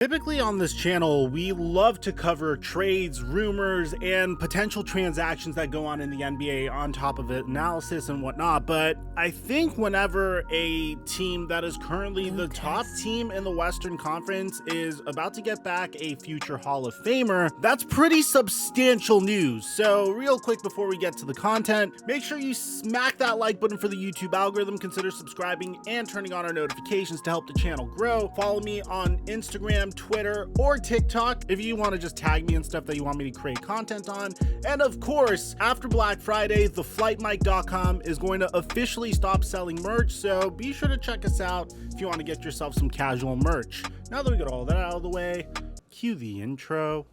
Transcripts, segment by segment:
Typically on this channel, we love to cover trades, rumors, and potential transactions that go on in the NBA on top of it, analysis and whatnot. But I think whenever a team that is currently the top team in the Western Conference is about to get back a future Hall of Famer, that's pretty substantial news. So real quick before we get to the content, make sure you smack that like button for the YouTube algorithm, consider subscribing and turning on our notifications to help the channel grow. Follow me on Instagram, Twitter, or TikTok if you want to just tag me and stuff that you want me to create content on. And of course, after Black Friday, TheFlightMike.com is going to officially stop selling merch, so be sure to check us out if you want to get yourself some casual merch. Now that we got all that out of the way, cue the intro.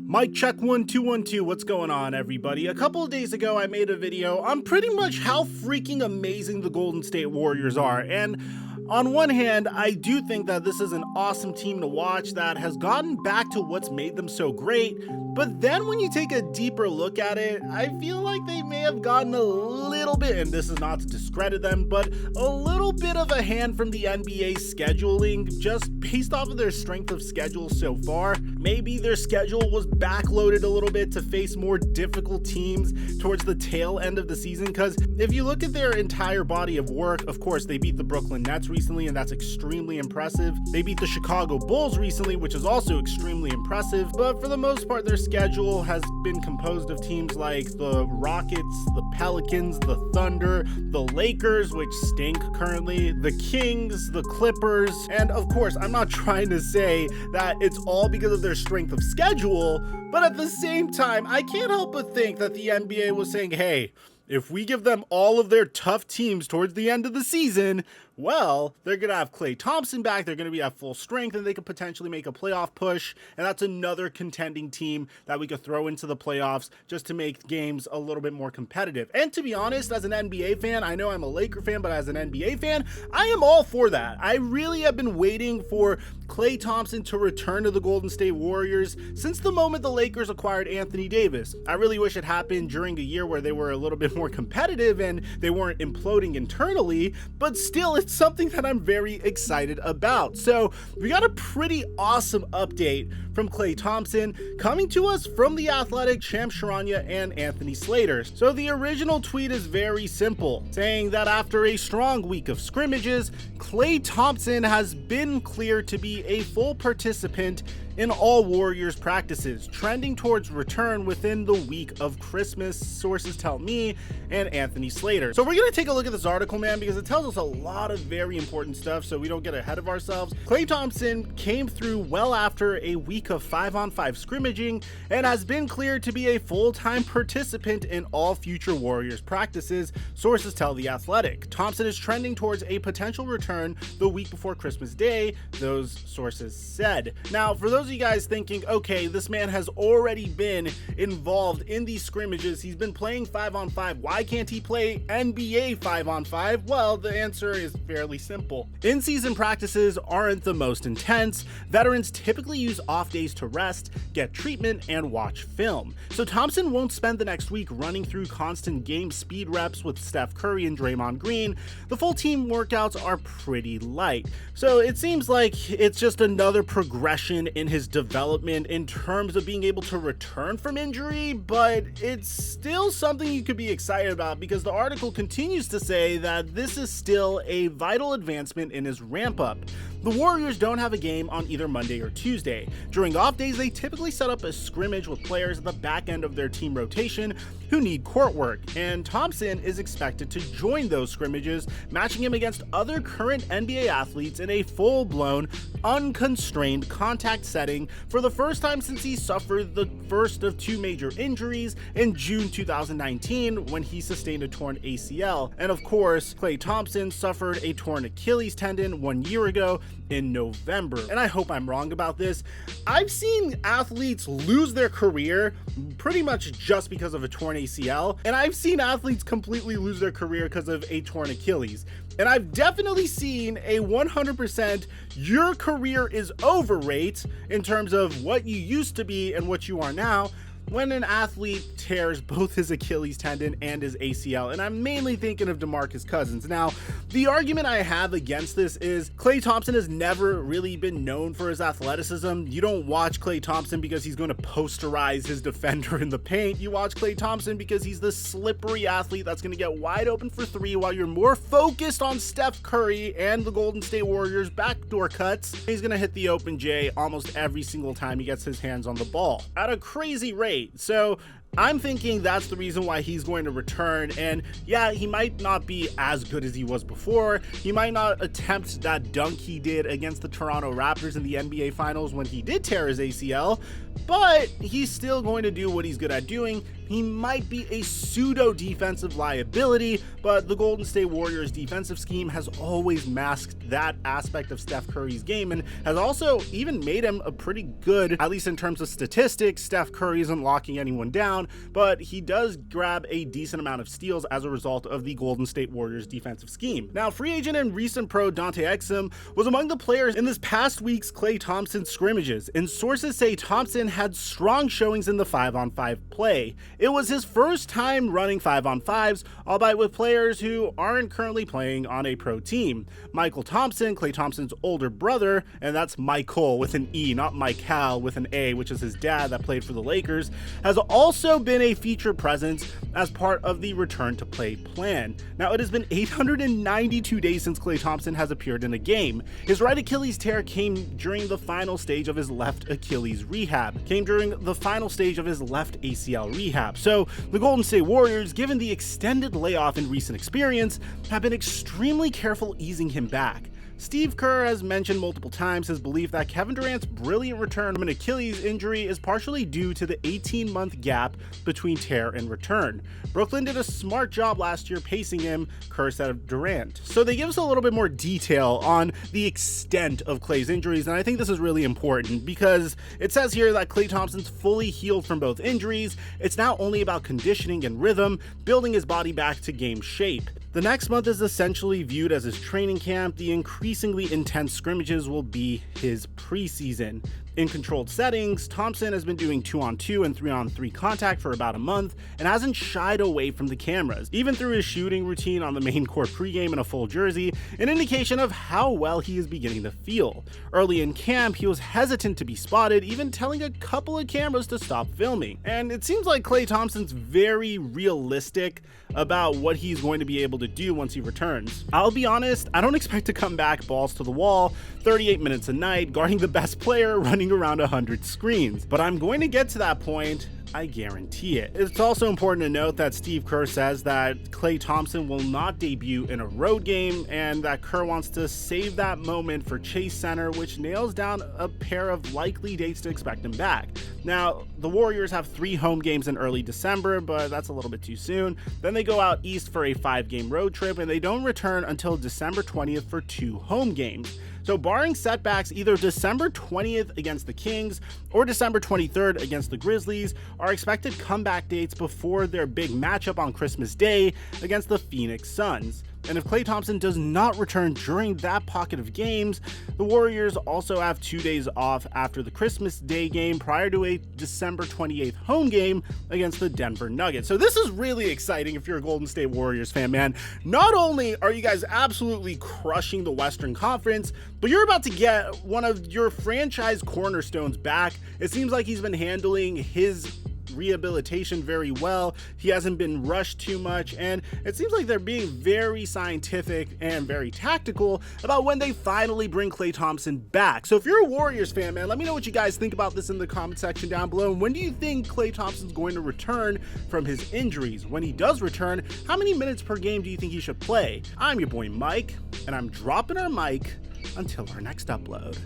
Mic check 1 2 1 2. What's going on, everybody? A couple of days ago, I made a video on pretty much how freaking amazing the Golden State Warriors are. And on one hand, I do think that this is an awesome team to watch that has gotten back to what's made them so great. But then when you take a deeper look at it, I feel like they may have gotten a little bit, and this is not to discredit them, but a little bit of a hand from the NBA scheduling just based off of their strength of schedule so far. Maybe their schedule was backloaded a little bit to face more difficult teams towards the tail end of the season, because if you look at their entire body of work, of course, they beat the Brooklyn Nets recently, and that's extremely impressive. They beat the Chicago Bulls recently, which is also extremely impressive, but for the most part, their schedule has been composed of teams like the Rockets, the Pelicans, the Thunder, the Lakers, which stink currently, the Kings, the Clippers, and of course, I'm not trying to say that it's all because of their strength of schedule, but at the same time, I can't help but think that the NBA was saying, hey, if we give them all of their tough teams towards the end of the season, well, they're going to have Klay Thompson back, they're going to be at full strength, and they could potentially make a playoff push, and that's another contending team that we could throw into the playoffs just to make games a little bit more competitive. And to be honest, as an NBA fan, I know I'm a Laker fan, but as an NBA fan, I am all for that. I really have been waiting for Klay Thompson to return to the Golden State Warriors since the moment the Lakers acquired Anthony Davis. I really wish it happened during a year where they were a little bit more competitive and they weren't imploding internally, but still, it's something that I'm very excited about. So we got a pretty awesome update from Klay Thompson coming to us from The Athletic, Shams Charania, and Anthony Slater. So the original tweet is very simple, saying that after a strong week of scrimmages, Klay Thompson has been cleared to be a full participant in all Warriors practices, trending towards return within the week of Christmas, sources tell me and Anthony Slater. So we're gonna take a look at this article, man, because it tells us a lot of very important stuff so we don't get ahead of ourselves. Klay Thompson came through well after a week of 5-on-5 scrimmaging and has been cleared to be a full-time participant in all future Warriors practices, sources tell The Athletic. Thompson is trending towards a potential return the week before Christmas Day, those sources said. Now, for those of you guys thinking, okay, this man has already been involved in these scrimmages, he's been playing 5-on-5, why can't he play NBA 5-on-5? Well, the answer is fairly simple. In-season practices aren't the most intense. Veterans typically use off days to rest, get treatment, and watch film. So Thompson won't spend the next week running through constant game speed reps with Steph Curry and Draymond Green. The full team workouts are pretty light. So it seems like it's just another progression in his development in terms of being able to return from injury, but it's still something you could be excited about because the article continues to say that this is still a vital advancement in his ramp up. The Warriors don't have a game on either Monday or Tuesday. During off days, they typically set up a scrimmage with players at the back end of their team rotation who need court work, and Thompson is expected to join those scrimmages, matching him against other current NBA athletes in a full-blown, unconstrained contact setting for the first time since he suffered the first of two major injuries in June 2019 when he sustained a torn ACL. And of course, Klay Thompson suffered a torn Achilles tendon 1 year ago in November. And I hope I'm wrong about this. I've seen athletes lose their career pretty much just because of a torn ACL, and I've seen athletes completely lose their career because of a torn Achilles. And I've definitely seen a 100% your career is over rate in terms of what you used to be and what you are now when an athlete tears both his Achilles tendon and his ACL, and I'm mainly thinking of DeMarcus Cousins. Now, the argument I have against this is Klay Thompson has never really been known for his athleticism. You don't watch Klay Thompson because he's going to posterize his defender in the paint. You watch Klay Thompson because he's the slippery athlete that's going to get wide open for three while you're more focused on Steph Curry and the Golden State Warriors backdoor cuts. He's going to hit the open J almost every single time he gets his hands on the ball at a crazy rate. So I'm thinking that's the reason why he's going to return, and yeah, he might not be as good as he was before. He might not attempt that dunk he did against the Toronto Raptors in the NBA Finals when he did tear his ACL, but he's still going to do what he's good at doing. He might be a pseudo defensive liability, but the Golden State Warriors defensive scheme has always masked that aspect of Steph Curry's game and has also even made him a pretty good, at least in terms of statistics. Steph Curry isn't locking anyone down, but he does grab a decent amount of steals as a result of the Golden State Warriors defensive scheme. Now, free agent and recent pro Dante Exum was among the players in this past week's Klay Thompson scrimmages, and sources say Thompson had strong showings in the 5-on-5 play. It was his first time running 5-on-5s, albeit with players who aren't currently playing on a pro team. Michael Thompson, Klay Thompson's older brother, and that's Michael with an E, not Michael with an A, which is his dad that played for the Lakers, has also been a featured presence as part of the return to play plan. Now, it has been 892 days since Klay Thompson has appeared in a game. His right Achilles tear came during the final stage of his left Achilles rehab, came during the final stage of his left ACL rehab. So the Golden State Warriors, given the extended layoff in recent experience, have been extremely careful easing him back. Steve Kerr has mentioned multiple times his belief that Kevin Durant's brilliant return from an Achilles injury is partially due to the 18-month gap between tear and return. Brooklyn did a smart job last year pacing him, Kerr said of Durant. So they give us a little bit more detail on the extent of Klay's injuries, and I think this is really important because it says here that Klay Thompson's fully healed from both injuries. It's now only about conditioning and rhythm, building his body back to game shape. The next month is essentially viewed as his training camp. The increasingly intense scrimmages will be his preseason. In controlled settings, Thompson has been doing 2-on-2 and 3-on-3 contact for about a month and hasn't shied away from the cameras, even through his shooting routine on the main court pregame in a full jersey, an indication of how well he is beginning to feel. Early in camp, he was hesitant to be spotted, even telling a couple of cameras to stop filming. And it seems like Klay Thompson's very realistic about what he's going to be able to do once he returns. I'll be honest, I don't expect to come back balls to the wall, 38 minutes a night, guarding the best player, running around 100 screens. But I'm going to get to that point, I guarantee it. It's also important to note that Steve Kerr says that Klay Thompson will not debut in a road game and that Kerr wants to save that moment for Chase Center, which nails down a pair of likely dates to expect him back. Now, the Warriors have 3 home games in early December, but that's a little bit too soon. Then they go out east for a 5-game road trip, and they don't return until December 20th for 2 home games. So barring setbacks, either December 20th against the Kings or December 23rd against the Grizzlies are expected comeback dates before their big matchup on Christmas Day against the Phoenix Suns. And if Klay Thompson does not return during that pocket of games, the Warriors also have 2 days off after the Christmas Day game prior to a December 28th home game against the Denver Nuggets. So this is really exciting if you're a Golden State Warriors fan, man. Not only are you guys absolutely crushing the Western Conference, but you're about to get one of your franchise cornerstones back. It seems like he's been handling his rehabilitation very well. He hasn't been rushed too much, and it seems like they're being very scientific and very tactical about when they finally bring Klay Thompson back. So if you're a Warriors fan, man, let me know what you guys think about this in the comment section down below. And when do you think Klay Thompson's going to return from his injuries? When he does return, how many minutes per game do you think he should play? I'm your boy Mike, and I'm dropping our mic until our next upload.